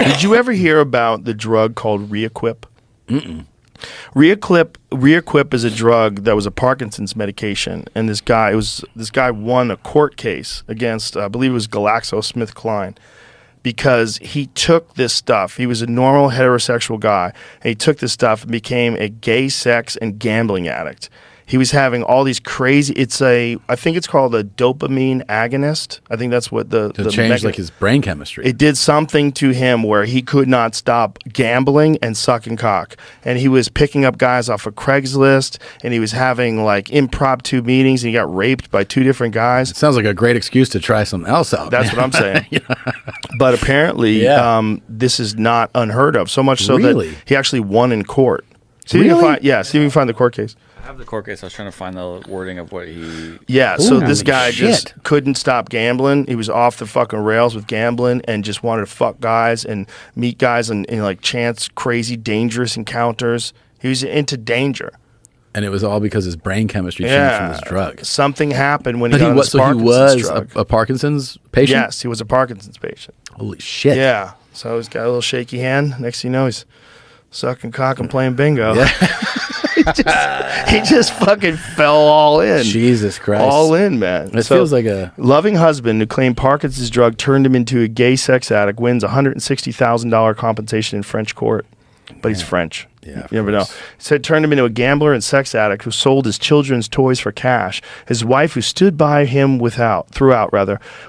Did you ever hear about the drug called Requip? Requip is a drug that was a Parkinson's medication, and this guy won a court case against, I believe it was GlaxoSmithKline, because he took this stuff. He was a normal heterosexual guy, and he took this stuff and became a gay sex and gambling addict. He was having all these crazy. I think it's called a dopamine agonist. I think that's what the changed like his brain chemistry. It did something to him where he could not stop gambling and sucking cock. And he was picking up guys off of Craigslist, and he was having like impromptu meetings, and he got raped by 2 different guys. It sounds like a great excuse to try something else out. That's what I'm saying. But apparently, this is not unheard of. So much so that he actually won in court. See if you can find the court case. I have the court case. I was trying to find the wording of what he... Yeah, so this guy just couldn't stop gambling. He was off the fucking rails with gambling and just wanted to fuck guys and meet guys in like chance, crazy, dangerous encounters. He was into danger. And it was all because his brain chemistry changed from this drug. Something happened when he got on this Parkinson's drug. A Parkinson's patient? Yes, he was a Parkinson's patient. Holy shit. Yeah, so he's got a little shaky hand. Next thing you know, he's sucking cock and playing bingo. Yeah. he just fucking fell all in. Jesus Christ. All in, man. It feels like a... Loving husband who claimed Parkinson's drug turned him into a gay sex addict wins $160,000 compensation in French court. But he's French. Yeah, you never know. He said turned him into a gambler and sex addict who sold his children's toys for cash. His wife, who stood by him throughout,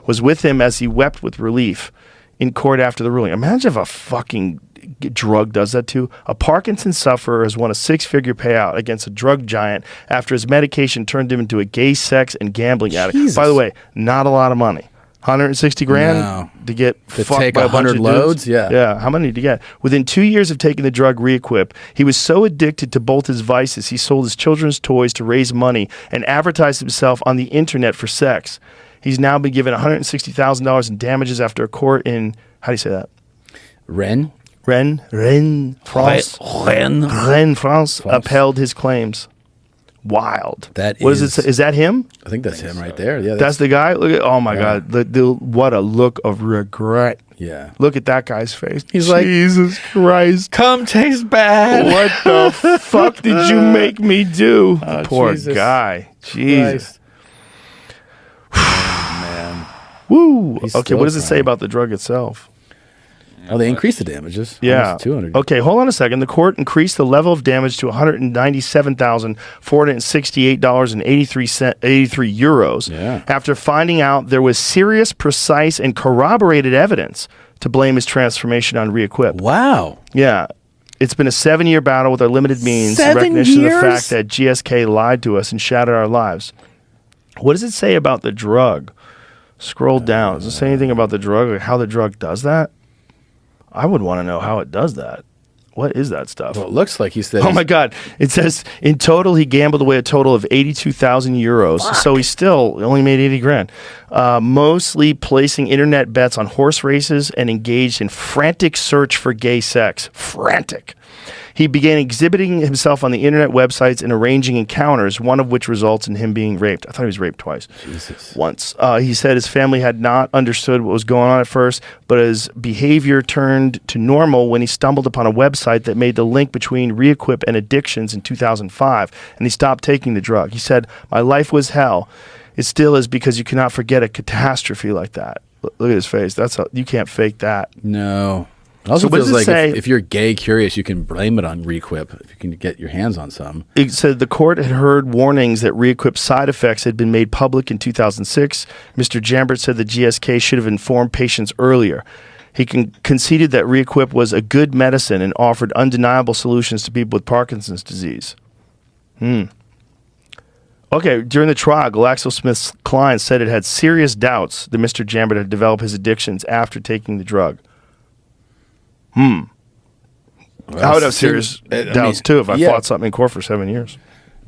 was with him as he wept with relief in court after the ruling. Imagine if a fucking drug does that too. A Parkinson sufferer has won a 6-figure payout against a drug giant after his medication turned him into a gay sex and gambling addict. By the way, not a lot of money. 160 grand to get fucked take by 100 loads. Yeah. How many did he get? Within 2 years of taking the drug Requip, he was so addicted to both his vices, he sold his children's toys to raise money and advertised himself on the internet for sex. He's now been given $160,000 in damages after a court in, how do you say that? Rennes, France. Rennes, France upheld his claims. Wild. What is it? Is that him? I think that's him right there. Yeah, that's the guy. Look at, oh my God, what a look of regret. Yeah, look at that guy's face. He's like, Jesus Christ, cum tastes bad. What the fuck did you make me do? Poor Jesus guy. Jesus. Oh, man. Woo. Okay, what does it say about the drug itself? Oh, they increased the damages. Yeah. 200. Okay, hold on a second. The court increased the level of damage to €197,468.83 after finding out there was serious, precise, and corroborated evidence to blame his transformation on Requip. Wow. Yeah. It's been a 7-year battle with our limited means. 7 recognition years? of the fact that GSK lied to us and shattered our lives. What does it say about the drug? Scroll down. Does it say anything about the drug, or how the drug does that? I would want to know how it does that. What is that stuff? Well, it looks like he said... Oh, my God. It says, in total, he gambled away a total of 82,000 euros. Fuck. So he still only made 80 grand. Mostly placing internet bets on horse races and engaged in frantic search for gay sex. Frantic. He began exhibiting himself on the internet websites and arranging encounters, one of which results in him being raped. I thought he was raped twice. Jesus. Once. He said his family had not understood what was going on at first, but his behavior turned to normal when he stumbled upon a website that made the link between Requip and addictions in 2005, and he stopped taking the drug. He said, "My life was hell. It still is, because you cannot forget a catastrophe like that." Look at his face. You can't fake that. No. It also feels like if you're gay curious, you can blame it on Requip if you can get your hands on some. It said the court had heard warnings that Requip's side effects had been made public in 2006. Mr. Jambert said the GSK should have informed patients earlier. He conceded that Requip was a good medicine and offered undeniable solutions to people with Parkinson's disease. Okay, during the trial, GlaxoSmithKline said it had serious doubts that Mr. Jambert had developed his addictions after taking the drug. Well, I would have serious doubts too if I fought something in court for 7 years.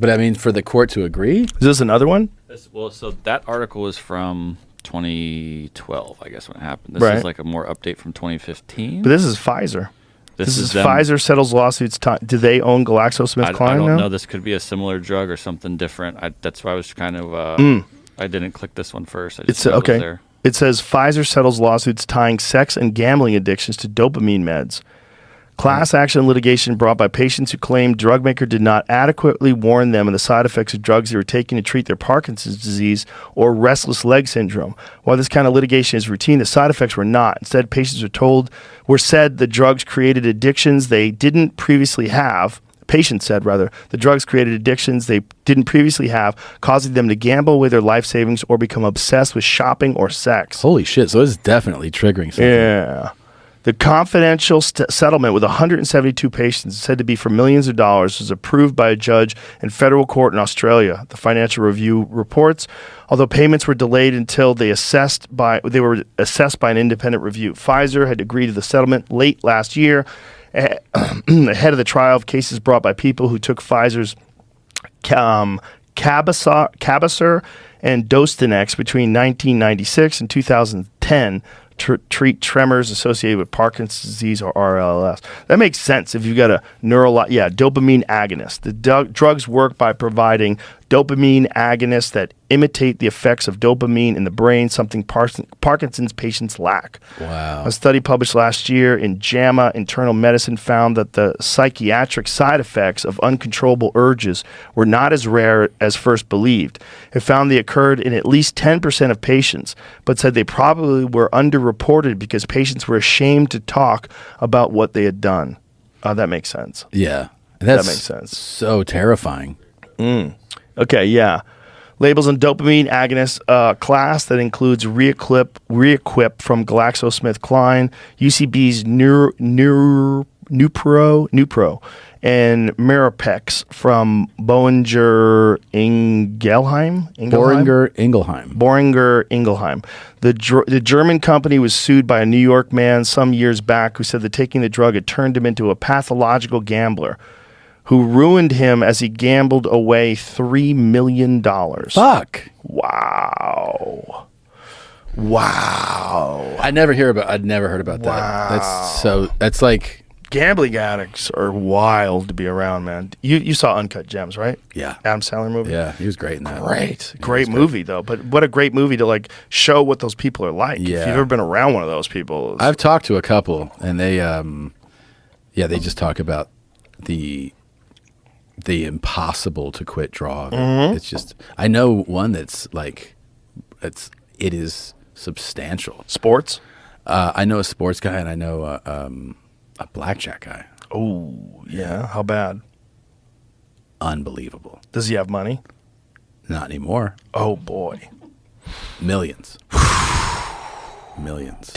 But I mean, for the court to agree? Is this another one? So that article was from 2012, I guess, when it happened. This is like a more update from 2015. But this is Pfizer. This is them. Pfizer settles lawsuits. Do they own GlaxoSmithKline now? I don't know. This could be a similar drug or something different. That's why I was kind of... I didn't click this one first. I just okay. there. it says Pfizer settles lawsuits tying sex and gambling addictions to dopamine meds. Class action litigation brought by patients who claimed drug maker did not adequately warn them of the side effects of drugs they were taking to treat their Parkinson's disease or restless leg syndrome. While this kind of litigation is routine, the side effects were not. Instead, patients were said the drugs created addictions they didn't previously have. Patients said, rather, the drugs created addictions they didn't previously have, causing them to gamble away their life savings or become obsessed with shopping or sex. Holy shit. So it's definitely triggering something. Yeah. The confidential settlement with 172 patients said to be for millions of dollars was approved by a judge in federal court in Australia. The Financial Review reports, although payments were delayed until they were assessed by an independent review. Pfizer had agreed to the settlement late last year, ahead of the trial of cases brought by people who took Pfizer's Cabasar and Dostinex between 1996 and 2010. Treat tremors associated with Parkinson's disease or RLS. That makes sense if you've got a dopamine agonist. The drugs work by providing dopamine agonists that imitate the effects of dopamine in the brain, something Parkinson's patients lack. Wow. A study published last year in JAMA Internal Medicine found that the psychiatric side effects of uncontrollable urges were not as rare as first believed. It found they occurred in at least 10% of patients, but said they probably were underreported because patients were ashamed to talk about what they had done. That makes sense. Yeah. That makes sense. So terrifying. Okay, yeah. Labels on dopamine agonist class that includes Requip from GlaxoSmithKline, UCB's Nupro, and Mirapex from Boehringer Ingelheim. The German company was sued by a New York man some years back who said that taking the drug had turned him into a pathological gambler who ruined him as he gambled away $3 million. Fuck. Wow. I'd never heard about that. That's like gambling addicts are wild to be around, man. You saw Uncut Gems, right? Yeah. Adam Sandler movie? Yeah, he was great in that. Great movie though. But what a great movie to like show what those people are like. Yeah. If you've ever been around one of those people. I've talked to a couple and they they just talk about the impossible to quit drug. Mm-hmm. It's just, I know one that's like, it is substantial. Sports? I know a sports guy and I know a blackjack guy. Oh, yeah. How bad? Unbelievable. Does he have money? Not anymore. Oh, boy. Millions. Millions.